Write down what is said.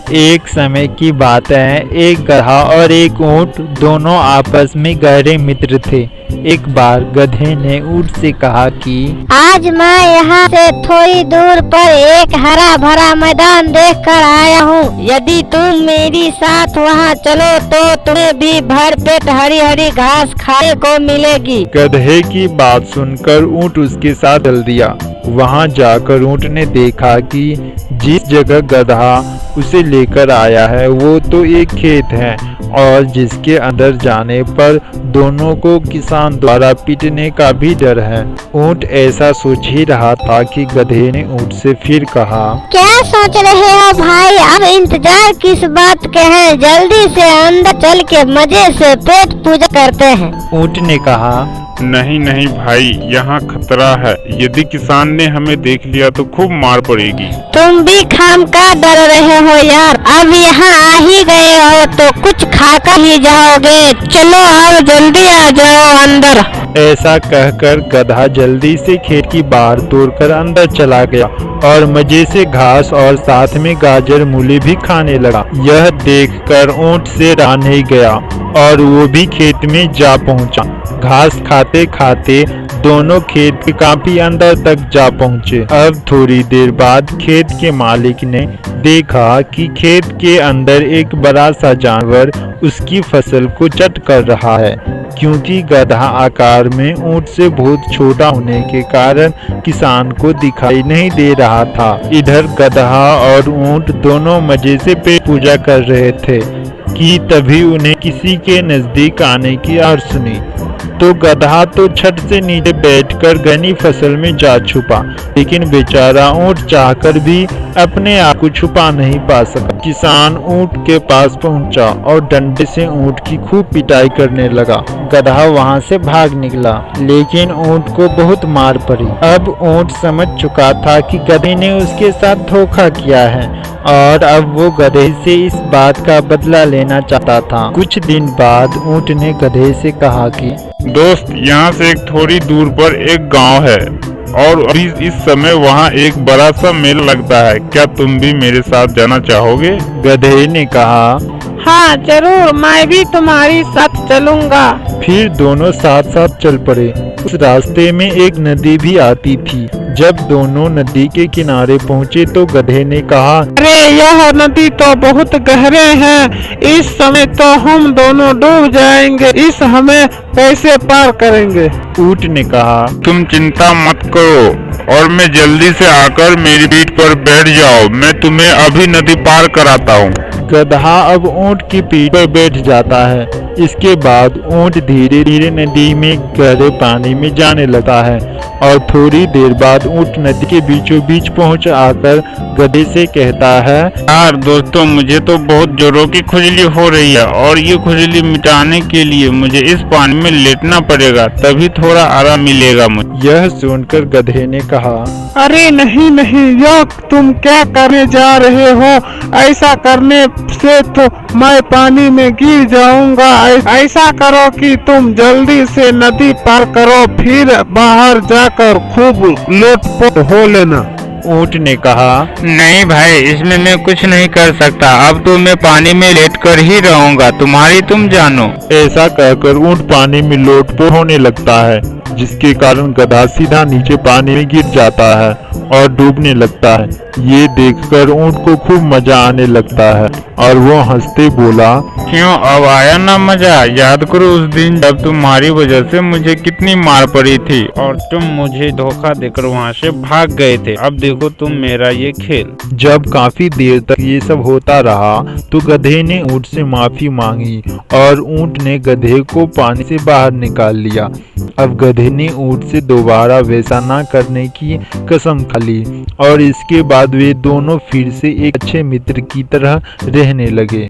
एक समय की बात है, एक गधा और एक ऊंट दोनों आपस में गहरे मित्र थे। एक बार गधे ने ऊंट से कहा कि आज मैं यहाँ से थोड़ी दूर पर एक हरा भरा मैदान देख कर आया हूँ। यदि तुम मेरी साथ वहाँ चलो तो तुम्हें भी भरपेट हरी हरी घास खाने को मिलेगी। गधे की बात सुनकर ऊंट उसके साथ चल दिया। वहां जाकर ऊंट ने देखा कि जिस जगह गधा उसे लेकर आया है वो तो एक खेत है और जिसके अंदर जाने पर दोनों को किसान द्वारा पीटने का भी डर है। ऊंट ऐसा सोच ही रहा था कि गधे ने ऊंट से फिर कहा, क्या सोच रहे हो भाई, अब इंतजार किस बात के हैं, जल्दी से अंदर चल के मजे से पेट पूजा करते हैं। ऊंट ने कहा, नहीं नहीं भाई, यहाँ खतरा है। यदि किसान ने हमें देख लिया तो खूब मार पड़ेगी। तुम भी खाम का डर रहे हो यार, अब यहाँ आ ही गए हो तो कुछ खाकर ही जाओगे। चलो अब जल्दी आ जाओ अंदर। ऐसा कहकर गधा जल्दी से खेत की बाहर तोड़कर अंदर चला गया और मजे से घास और साथ में गाजर मूली भी खाने लगा। यह देखकर ऊंट से रहा नहीं गया और वो भी खेत में जा पहुंचा। घास खाते खाते दोनों खेत के काफी अंदर तक जा पहुंचे। अब थोड़ी देर बाद खेत के मालिक ने देखा कि खेत के अंदर एक बड़ा सा जानवर उसकी फसल को चट कर रहा है। क्योंकि गधा आकार में ऊंट से बहुत छोटा होने के कारण किसान को दिखाई नहीं दे रहा था। इधर गधा और ऊंट दोनों मजे से पेट पूजा कर रहे थे कि तभी उन्हें किसी के नजदीक आने की आवाज़ सुनी। तो गधा तो छत से नीचे बैठकर घनी फसल में जा छुपा, लेकिन बेचारा ऊंट चाहकर भी अपने आप को छुपा नहीं पा सका। किसान ऊंट के पास पहुंचा और डंडे से ऊंट की खूब पिटाई करने लगा। गधा वहां से भाग निकला, लेकिन ऊंट को बहुत मार पड़ी। अब ऊंट समझ चुका था कि गधे ने उसके साथ धोखा किया है और अब वो गधे से इस बात का बदला लेना चाहता था। कुछ दिन बाद ऊंट ने गधे से कहा कि दोस्त, यहाँ से एक थोड़ी दूर पर एक गांव है और अभी इस समय वहाँ एक बड़ा सा मेला लगता है। क्या तुम भी मेरे साथ जाना चाहोगे? गधे ने कहा, हाँ जरूर, मैं भी तुम्हारी साथ चलूंगा। फिर दोनों साथ साथ चल पड़े। उस रास्ते में एक नदी भी आती थी। जब दोनों नदी के किनारे पहुँचे तो गधे ने कहा, अरे यह नदी तो बहुत गहरे है, इस समय तो हम दोनों डूब जाएंगे, इस हमें कैसे पार करेंगे? ऊंट ने कहा, तुम चिंता मत करो और मैं जल्दी से आकर मेरी पीठ पर बैठ जाओ, मैं तुम्हें अभी नदी पार कराता हूँ। गधा अब ऊंट की पीठ पर बैठ जाता है। इसके बाद ऊंट धीरे धीरे नदी में गहरे पानी में जाने लगता है और थोड़ी देर बाद ऊंट नदी के बीचों बीच पहुंच आकर गधे से कहता है, यार दोस्तों, मुझे तो बहुत जोरों की खुजली हो रही है और ये खुजली मिटाने के लिए मुझे इस पानी में लेटना पड़ेगा, तभी थोड़ा आराम मिलेगा मुझे। यह सुनकर गधे ने कहा, अरे नहीं नहीं, यह तुम क्या करने जा रहे हो? ऐसा करने से तो मैं पानी में गिर जाऊंगा। ऐसा करो कि तुम जल्दी से नदी पार करो, फिर बाहर जाकर खूब लोटपोट हो लेना। ऊंट ने कहा, नहीं भाई, इसमें मैं कुछ नहीं कर सकता, अब तो मैं पानी में लेट कर ही रहूंगा, तुम्हारी तुम जानो। ऐसा कहकर ऊंट पानी में लोटपोट होने लगता है, जिसके कारण गधा सीधा नीचे पानी में गिर जाता है और डूबने लगता है। ये देखकर ऊंट को खूब मजा आने लगता है और वो हंसते बोला, क्यों, अब आया ना मजा? याद करो उस दिन जब तुम्हारी वजह से मुझे कितनी मार पड़ी थी और तुम मुझे धोखा देकर वहाँ से भाग गए थे। अब देखो तुम मेरा ये खेल। जब काफी देर तक ये सब होता रहा तो गधे ने ऊंट से माफी मांगी और ऊंट ने गधे को पानी से बाहर निकाल लिया। अब गधे ने ऊंट से दोबारा वैसा ना करने की कसम खा ली और इसके बाद वे दोनों फिर से एक अच्छे मित्र की तरह रहने लगे।